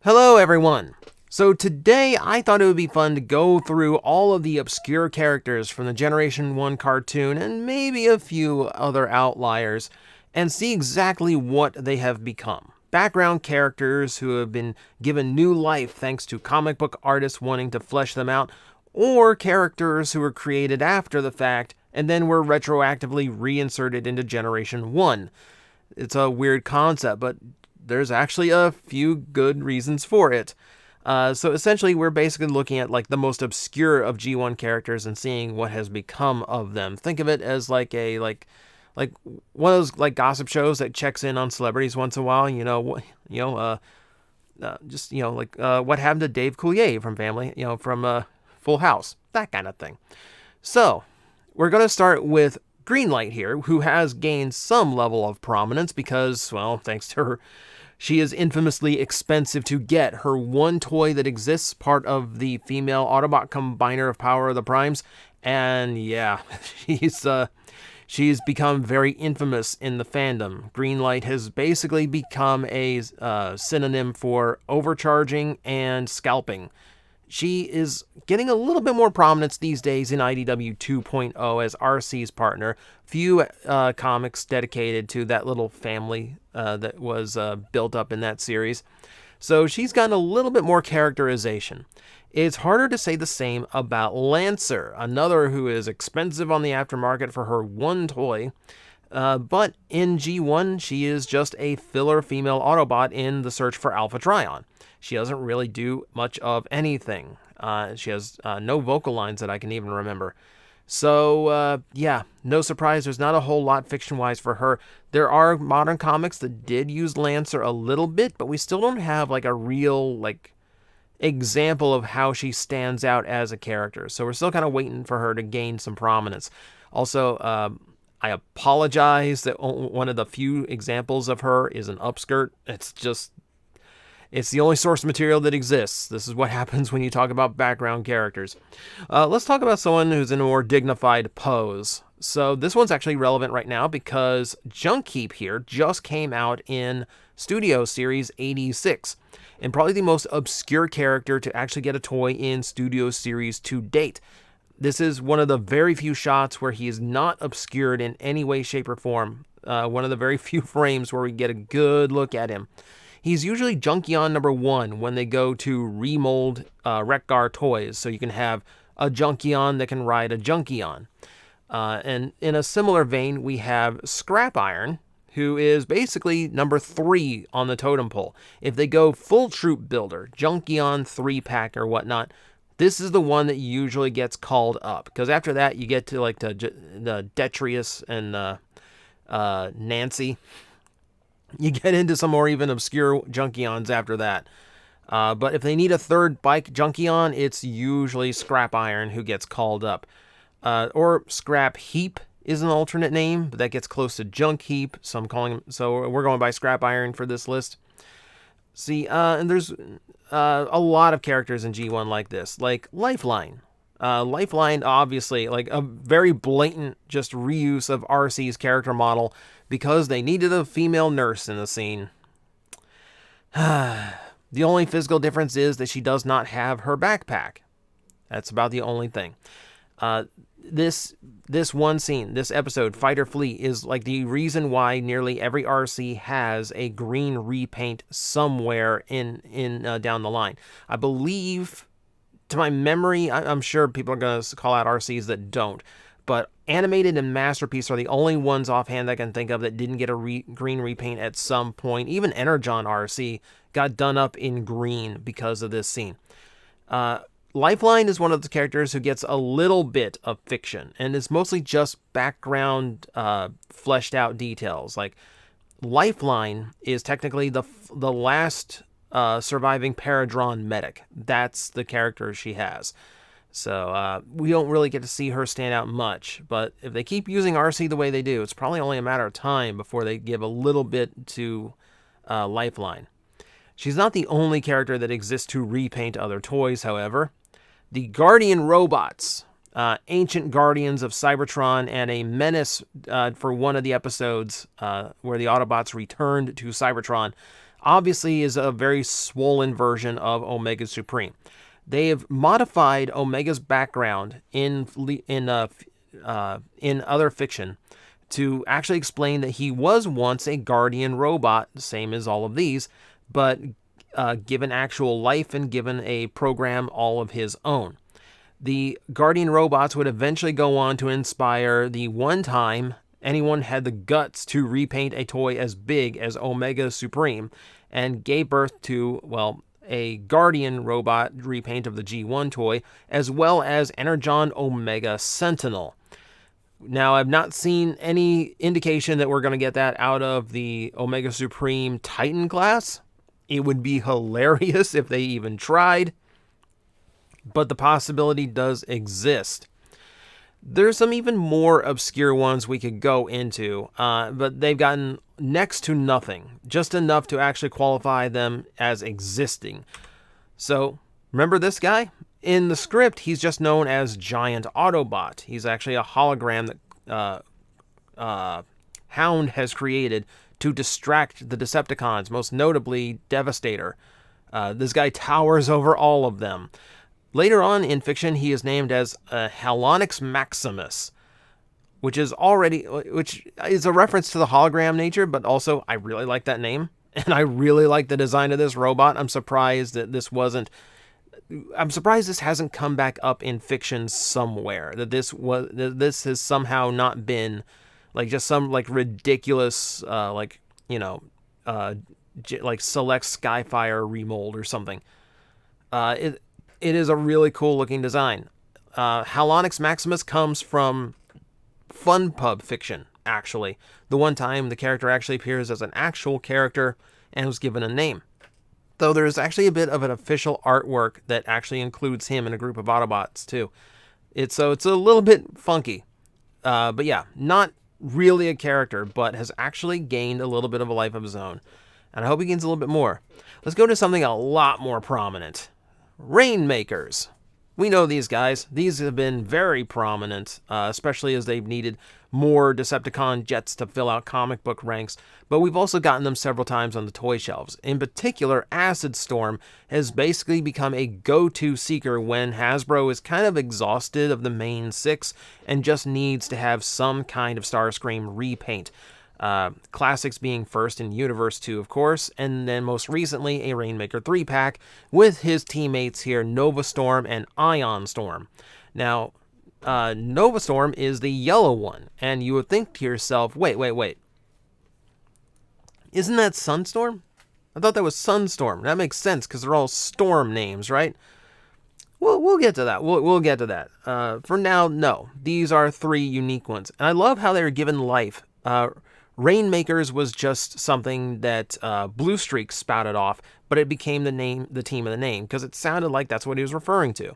Hello everyone! So today I thought it would be fun to go through all of the obscure characters from the Generation 1 cartoon and maybe a few other outliers and see exactly what they have become. Background characters who have been given new life thanks to comic book artists wanting to flesh them out, or characters who were created after the fact and then were retroactively reinserted into Generation 1. It's a weird concept, but there's actually a few good reasons for it. So essentially, we're basically looking at like the most obscure of G1 characters and seeing what has become of them. Think of it as like one of those like gossip shows that checks in on celebrities once in a while. What happened to Dave Coulier from Family, from Full House, that kind of thing. So we're gonna start with Greenlight here, who has gained some level of prominence because, well, thanks to her, she is infamously expensive to get. Her one toy that exists, part of the female Autobot combiner of Power of the Primes, and yeah, she's become very infamous in the fandom. Greenlight has basically become a synonym for overcharging and scalping. She is getting a little bit more prominence these days in IDW 2.0 as RC's partner. Few comics dedicated to that little family that was built up in that series. So she's gotten a little bit more characterization. It's harder to say the same about Lancer, another who is expensive on the aftermarket for her one toy. But in G1, she is just a filler female Autobot in the search for Alpha Trion. She doesn't really do much of anything. She has no vocal lines that I can even remember. So, yeah, no surprise, there's not a whole lot fiction-wise for her. There are modern comics that did use Lancer a little bit, but we still don't have, like, a real, like, example of how she stands out as a character. So we're still kind of waiting for her to gain some prominence. Also, I apologize that one of the few examples of her is an upskirt. It's the only source material that exists. This is what happens when you talk about background characters. Let's talk about someone who's in a more dignified pose. So this one's actually relevant right now because Junk Heap here just came out in Studio Series 86. And probably the most obscure character to actually get a toy in Studio Series to date. This is one of the very few shots where he is not obscured in any way, shape, or form. One of the very few frames where we get a good look at him. He's usually Junkion number 1 when they go to remold Wreck-Gar toys, so you can have a Junkion that can ride a Junkion. And in a similar vein, we have Scrap Iron, who is basically number 3 on the totem pole. If they go full troop builder, Junkion 3-pack or whatnot, this is the one that usually gets called up. Because after that, you get to like the Detrius and Nancy. You get into some more even obscure Junkions after that. But if they need a third bike Junkion, it's usually Scrap Iron who gets called up. Or Scrap Heap is an alternate name, but that gets close to Junk Heap. So we're going by Scrap Iron for this list. See, and there's a lot of characters in G1 like this, like Lifeline. Lifeline, obviously, like a very blatant just reuse of RC's character model because they needed a female nurse in the scene. The only physical difference is that she does not have her backpack. That's about the only thing. This one scene, this episode, Fight or Flee, is like the reason why nearly every RC has a green repaint somewhere in down the line. I believe, to my memory, I'm sure people are going to call out RCs that don't, but Animated and Masterpiece are the only ones offhand I can think of that didn't get a green repaint at some point. Even Energon RC got done up in green because of this scene. Lifeline is one of the characters who gets a little bit of fiction, and it's mostly just background fleshed out details. Like, Lifeline is technically the last surviving Paradron medic. That's the character she has. So we don't really get to see her stand out much, but if they keep using RC the way they do, it's probably only a matter of time before they give a little bit to Lifeline. She's not the only character that exists to repaint other toys, however. The Guardian robots ancient guardians of Cybertron and a menace for one of the episodes where the Autobots returned to Cybertron, obviously is a very swollen version of Omega Supreme. They have modified Omega's background in other fiction to actually explain that he was once a guardian robot, same as all of these, but given actual life and given a program all of his own. The guardian robots would eventually go on to inspire the one time anyone had the guts to repaint a toy as big as Omega Supreme, and gave birth to, well, a Guardian robot repaint of the G1 toy, as well as Energon Omega Sentinel. Now, I've not seen any indication that we're going to get that out of the Omega Supreme Titan class. It would be hilarious if they even tried, but the possibility does exist. There's some even more obscure ones we could go into, but they've gotten next to nothing, just enough to actually qualify them as existing. So, remember this guy? In the script, he's just known as Giant Autobot. He's actually a hologram that Hound has created to distract the Decepticons, most notably Devastator. This guy towers over all of them. Later on in fiction, he is named as Halonix Maximus, which is a reference to the hologram nature, but also I really like that name, and I really like the design of this robot. I'm surprised this hasn't come back up in fiction somewhere. That this has somehow not been like just some like ridiculous like Select Skyfire remold or something. It is a really cool looking design. Halonix Maximus comes from Fun Pub fiction, actually. The one time the character actually appears as an actual character and was given a name. Though there's actually a bit of an official artwork that actually includes him in a group of Autobots too. So it's a little bit funky. But yeah, not really a character, but has actually gained a little bit of a life of his own. And I hope he gains a little bit more. Let's go to something a lot more prominent. Rainmakers. We know these guys. These have been very prominent, especially as they've needed more Decepticon jets to fill out comic book ranks, but we've also gotten them several times on the toy shelves. In particular, Acid Storm has basically become a go-to seeker when Hasbro is kind of exhausted of the main six and just needs to have some kind of Starscream repaint. Classics being first in Universe 2, of course, and then most recently a Rainmaker 3-pack with his teammates here, Nova Storm and Ion Storm. Now, Nova Storm is the yellow one, and you would think to yourself, wait. Isn't that Sunstorm? I thought that was Sunstorm. That makes sense, because they're all storm names, right? We'll get to that. We'll get to that. For now, no. These are three unique ones. And I love how they were given life. Rainmakers was just something that Blue Streak spouted off, but it became the team of the name, because it sounded like that's what he was referring to.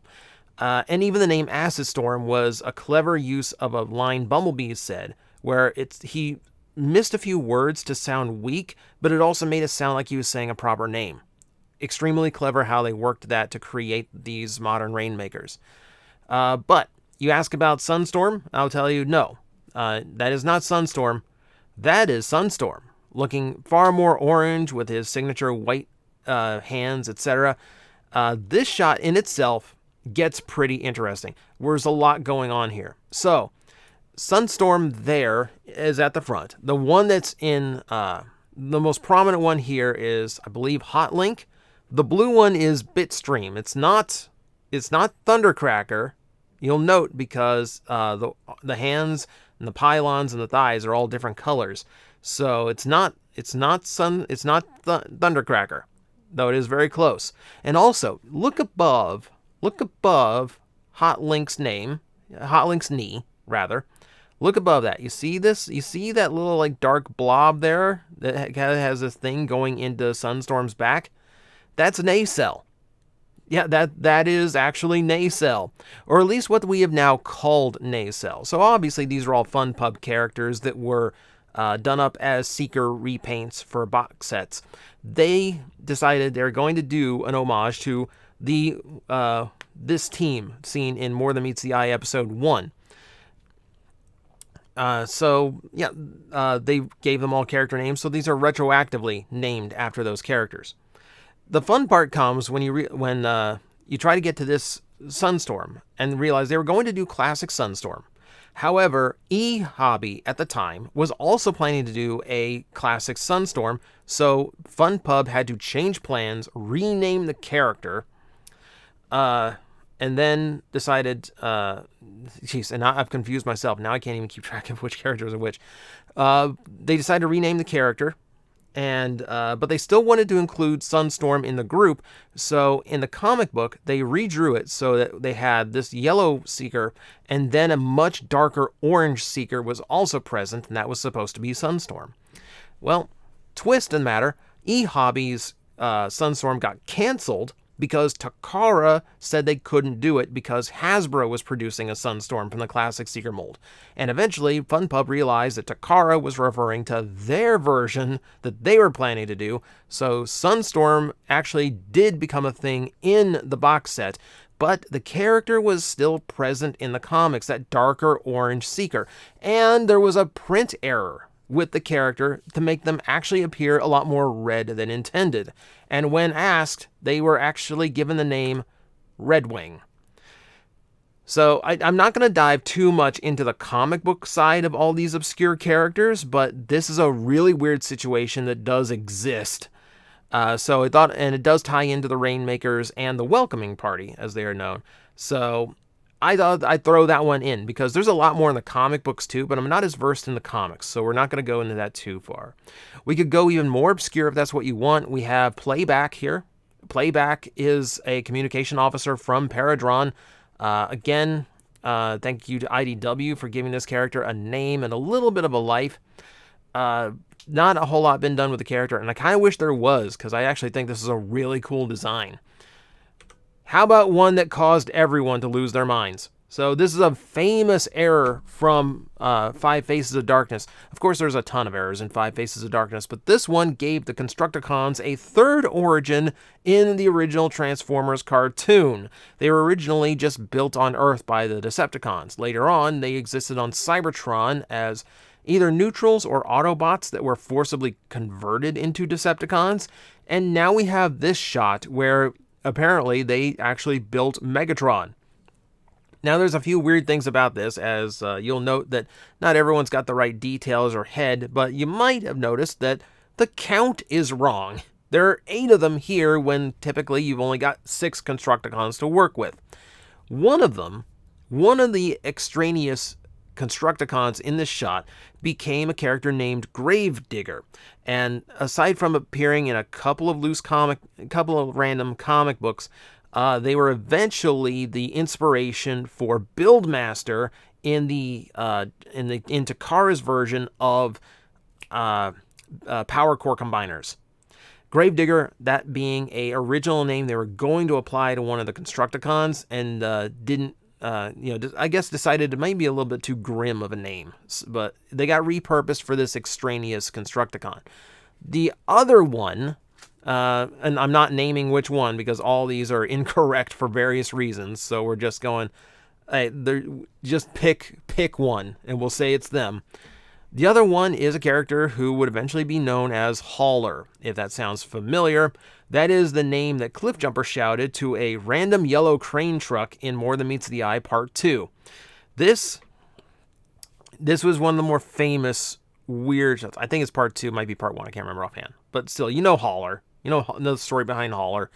And even the name Acid Storm was a clever use of a line Bumblebee said, where he missed a few words to sound weak, but it also made it sound like he was saying a proper name. Extremely clever how they worked that to create these modern Rainmakers. But you ask about Sunstorm, I'll tell you no. That is not Sunstorm. That is Sunstorm, looking far more orange with his signature white hands, etc. This shot in itself gets pretty interesting. There's a lot going on here. So, Sunstorm there is at the front. The one that's in the most prominent one here is, I believe, Hotlink. The blue one is Bitstream. It's not Thundercracker. You'll note because the hands and the pylons and the thighs are all different colors. So it's not Thundercracker, though it is very close. And also, look above Hotlink's name, Hotlink's knee, rather. Look above that. You see this? You see that little like dark blob there that kind of has this thing going into Sunstorm's back? That's Nacelle. Yeah, that is actually Nacelle, or at least what we have now called Nacelle. So obviously these are all Fun Pub characters that were done up as Seeker repaints for box sets. They decided they're going to do an homage to the this team seen in More Than Meets the Eye episode 1. They gave them all character names, so these are retroactively named after those characters. The fun part comes when you try to get to this Sunstorm and realize they were going to do classic Sunstorm. However, eHobby at the time was also planning to do a classic Sunstorm, so FunPub had to change plans, rename the character, and then decided, and now I've confused myself. Now I can't even keep track of which characters are which. They decided to rename the character, but they still wanted to include Sunstorm in the group, so in the comic book, they redrew it so that they had this yellow Seeker, and then a much darker orange Seeker was also present, and that was supposed to be Sunstorm. Well, twist in the matter, eHobby's Sunstorm got canceled because Takara said they couldn't do it because Hasbro was producing a Sunstorm from the classic Seeker mold. And eventually, FunPub realized that Takara was referring to their version that they were planning to do, so Sunstorm actually did become a thing in the box set, but the character was still present in the comics, that darker orange Seeker. And there was a print error with the character to make them actually appear a lot more red than intended. And when asked, they were actually given the name Redwing. So I'm not going to dive too much into the comic book side of all these obscure characters, but this is a really weird situation that does exist. It does tie into the Rainmakers and the Welcoming Party, as they are known. So I thought I'd throw that one in because there's a lot more in the comic books too, but I'm not as versed in the comics, so we're not going to go into that too far. We could go even more obscure if that's what you want. We have Playback here. Playback is a communication officer from Paradron. Thank you to IDW for giving this character a name and a little bit of a life. Not a whole lot been done with the character, and I kind of wish there was, because I actually think this is a really cool design. How about one that caused everyone to lose their minds? So this is a famous error from Five Faces of Darkness. Of course, there's a ton of errors in Five Faces of Darkness, but this one gave the Constructicons a third origin in the original Transformers cartoon. They were originally just built on Earth by the Decepticons. Later on, they existed on Cybertron as either neutrals or Autobots that were forcibly converted into Decepticons. And now we have this shot where apparently they actually built Megatron. Now there's a few weird things about this, as you'll note that not everyone's got the right details or head, but you might have noticed that the count is wrong. There are 8 of them here when typically you've only got 6 Constructicons to work with. One of the extraneous Constructicons in this shot became a character named Gravedigger, and aside from appearing in a couple of random comic books, they were eventually the inspiration for Buildmaster in Takara's version of Power Core Combiners. Gravedigger, that being a original name they were going to apply to one of the Constructicons, and didn't. I guess decided it might be a little bit too grim of a name, but they got repurposed for this extraneous Constructicon. The other one, and I'm not naming which one because all these are incorrect for various reasons, so we're just going, just pick one, and we'll say it's them. The other one is a character who would eventually be known as Hauler, if that sounds familiar. That is the name that Cliffjumper shouted to a random yellow crane truck in More Than Meets the Eye Part 2. This was one of the more famous weird shots. I think it's Part 2, might be Part 1, I can't remember offhand. But still, you know Hauler. You know the story behind Hauler.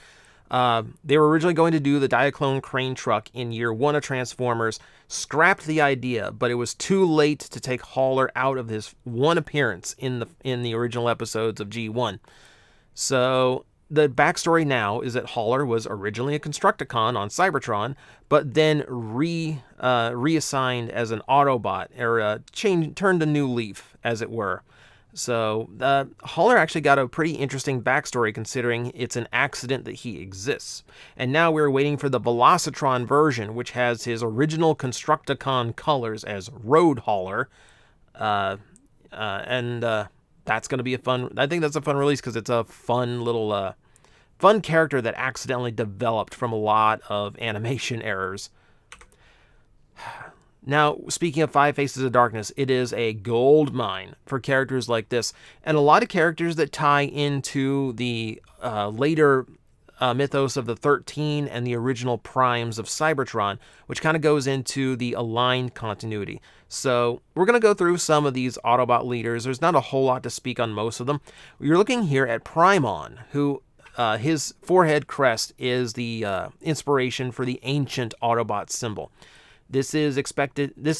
They were originally going to do the Diaclone crane truck in year 1 of Transformers, scrapped the idea, but it was too late to take Hauler out of his one appearance in the original episodes of G1. So the backstory now is that Hauler was originally a Constructicon on Cybertron, but then reassigned as an Autobot, or turned a new leaf, as it were. So Hauler actually got a pretty interesting backstory considering it's an accident that he exists. And now we're waiting for the Velocitron version, which has his original Constructicon colors as Road Hauler. That's going to be I think that's a fun release because it's a fun little fun character that accidentally developed from a lot of animation errors. Now, speaking of Five Faces of Darkness, it is a gold mine for characters like this, and a lot of characters that tie into the later mythos of the 13 and the original primes of Cybertron, which kind of goes into the aligned continuity. So we're going to go through some of these Autobot leaders. There's not a whole lot to speak on most of them. You're looking here at Primon, who his forehead crest is the inspiration for the ancient Autobot symbol. This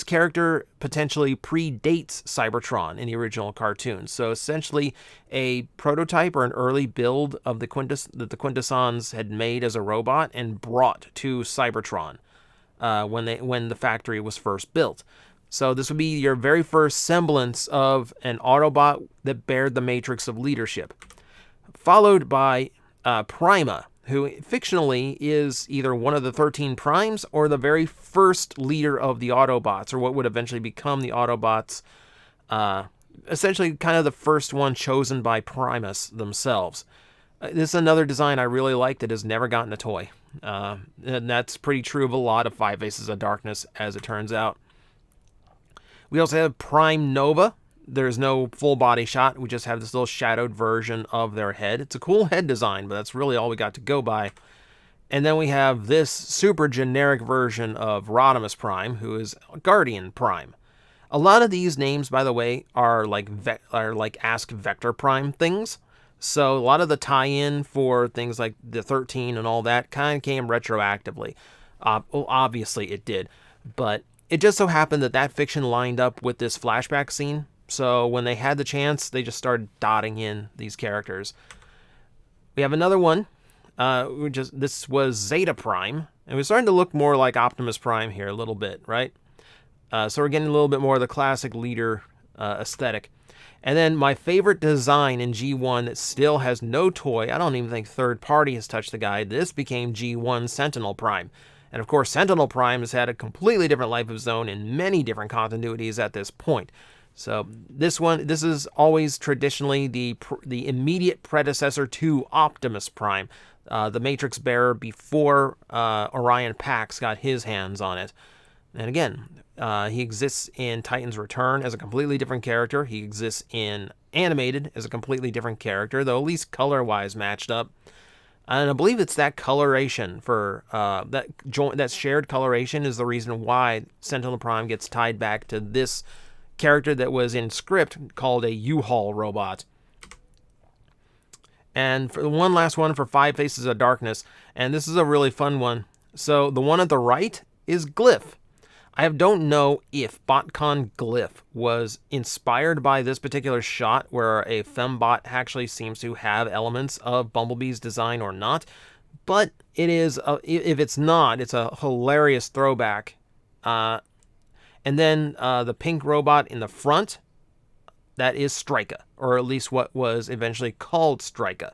character potentially predates Cybertron in the original cartoon. So essentially a prototype or an early build of that the Quintessons had made as a robot and brought to Cybertron when the factory was first built. So this would be your very first semblance of an Autobot that bared the matrix of leadership. Followed by Prima, who fictionally is either one of the 13 primes or the very first leader of the Autobots, or what would eventually become the Autobots. Essentially kind of the first one chosen by Primus themselves. This is another design I really like that has never gotten a toy. And that's pretty true of a lot of Five Faces of Darkness, as it turns out. We also have Prime Nova. There's no full body shot. We just have this little shadowed version of their head. It's a cool head design, but that's really all we got to go by. And then we have this super generic version of Rodimus Prime, who is Guardian Prime. A lot of these names, by the way, are like Ask Vector Prime things. So a lot of the tie-in for things like the 13 and all that kind of came retroactively. Well, obviously it did. But it just so happened that fiction lined up with this flashback scene. So when they had the chance, they just started dotting in these characters. We have another one. This was Zeta Prime. And we're starting to look more like Optimus Prime here a little bit, right? So we're getting a little bit more of the classic leader aesthetic. And then my favorite design in G1 that still has no toy. I don't even think third party has touched the guide. This became G1 Sentinel Prime. And of course, Sentinel Prime has had a completely different life of its own in many different continuities at this point. So this is always traditionally the immediate predecessor to Optimus Prime, the Matrix bearer before Orion Pax got his hands on it. And again, he exists in Titan's Return as a completely different character. He exists in Animated as a completely different character, though at least color-wise matched up. And I believe it's that coloration for that shared coloration is the reason why Sentinel Prime gets tied back to this character that was in script called a U-Haul robot. And for the one last one for Five Faces of Darkness, and this is a really fun one. So the one at the right is Glyph. I don't know if BotCon Glyph was inspired by this particular shot where a fembot actually seems to have elements of Bumblebee's design or not, but it is, if it's not, it's a hilarious throwback. And then the pink robot in the front, that is Strika, or at least what was eventually called Strika.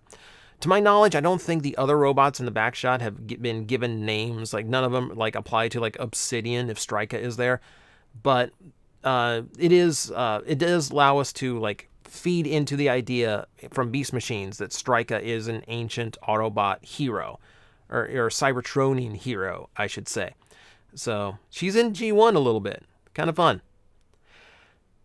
To my knowledge, I don't think the other robots in the back shot have been given names. Like none of them apply to like Obsidian if Strika is there. But it does allow us to feed into the idea from Beast Machines that Strika is an ancient Autobot hero, or Cybertronian hero, I should say. So she's in G1 a little bit. Kind of fun.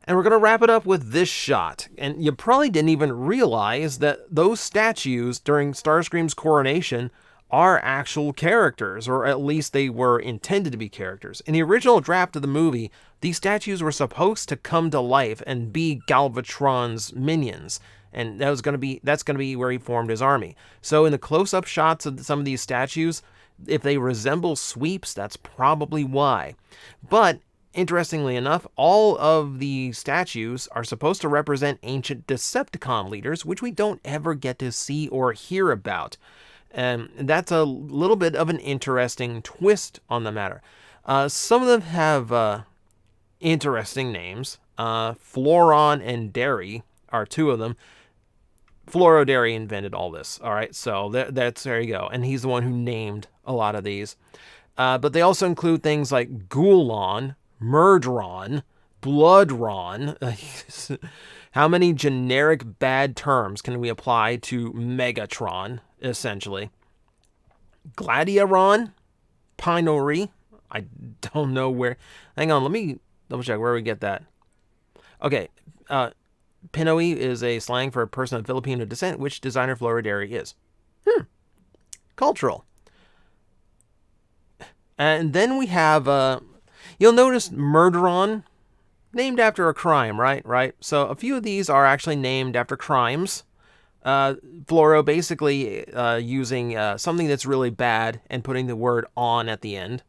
And we're going to wrap it up with this shot. And you probably didn't even realize that those statues during Starscream's coronation are actual characters, or at least they were intended to be characters. In the original draft of the movie, these statues were supposed to come to life and be Galvatron's minions. And that's going to be where he formed his army. So in the close-up shots of some of these statues, if they resemble sweeps, that's probably why. But interestingly enough, all of the statues are supposed to represent ancient Decepticon leaders, which we don't ever get to see or hear about. And that's a little bit of an interesting twist on the matter. Some of them have interesting names. Floron and Derry are two of them. Floro Derry invented all this. All right, so there you go. And he's the one who named a lot of these. But they also include things like Gulon, Murdron, Bloodron. How many generic bad terms can we apply to Megatron? essentially. Gladiaron, Pinori. I don't know where. Hang on, let me double check where we get that. Okay, Pinoy is a slang for a person of Filipino descent, which designer Floridari is. Cultural. And then we have, you'll notice Murderon, named after a crime, right? So a few of these are actually named after crimes. Floro basically using something that's really bad and putting the word on at the end.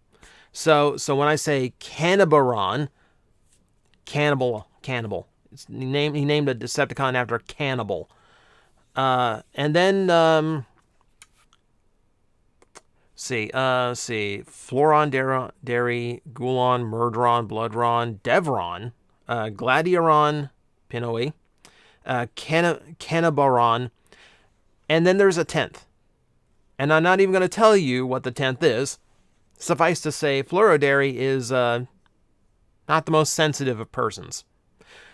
So when I say Cannibaron, cannibal. He named a Decepticon after Cannibal. And then see, Floron, Dairy, Gulon, Murderon, Bloodron, Devron, Gladiaron, Pinoy, Cannibaron, and then there's a 10th. And I'm not even going to tell you what the 10th is. Suffice to say, Florodary is not the most sensitive of persons.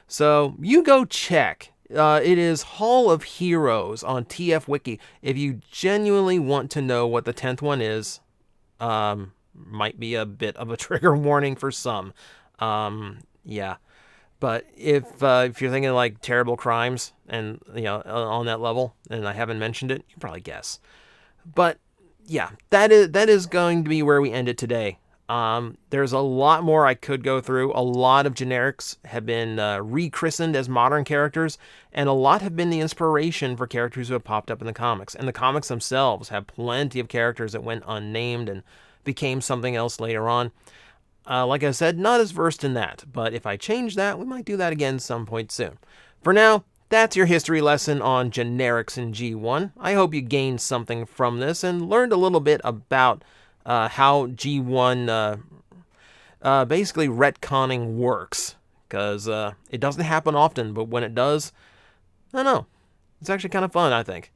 So you go check. It is Hall of Heroes on TF Wiki. If you genuinely want to know what the 10th one is, might be a bit of a trigger warning for some. Yeah. But if you're thinking like terrible crimes and, on that level, and I haven't mentioned it, you can probably guess. But yeah, that is going to be where we end it today. There's a lot more I could go through. A lot of generics have been rechristened as modern characters, and a lot have been the inspiration for characters who have popped up in the comics. And the comics themselves have plenty of characters that went unnamed and became something else later on. Like I said, not as versed in that, but if I change that, we might do that again some point soon. For now, that's your history lesson on generics in G1. I hope you gained something from this and learned a little bit about how G1 basically retconning works, because it doesn't happen often, but when it does, I don't know, it's actually kind of fun, I think.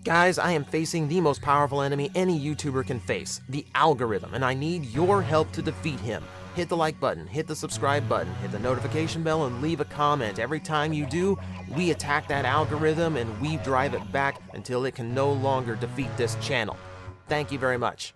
Guys, I am facing the most powerful enemy any YouTuber can face, the algorithm, and I need your help to defeat him. Hit the like button, hit the subscribe button, hit the notification bell, and leave a comment. Every time you do, we attack that algorithm and we drive it back until it can no longer defeat this channel. Thank you very much.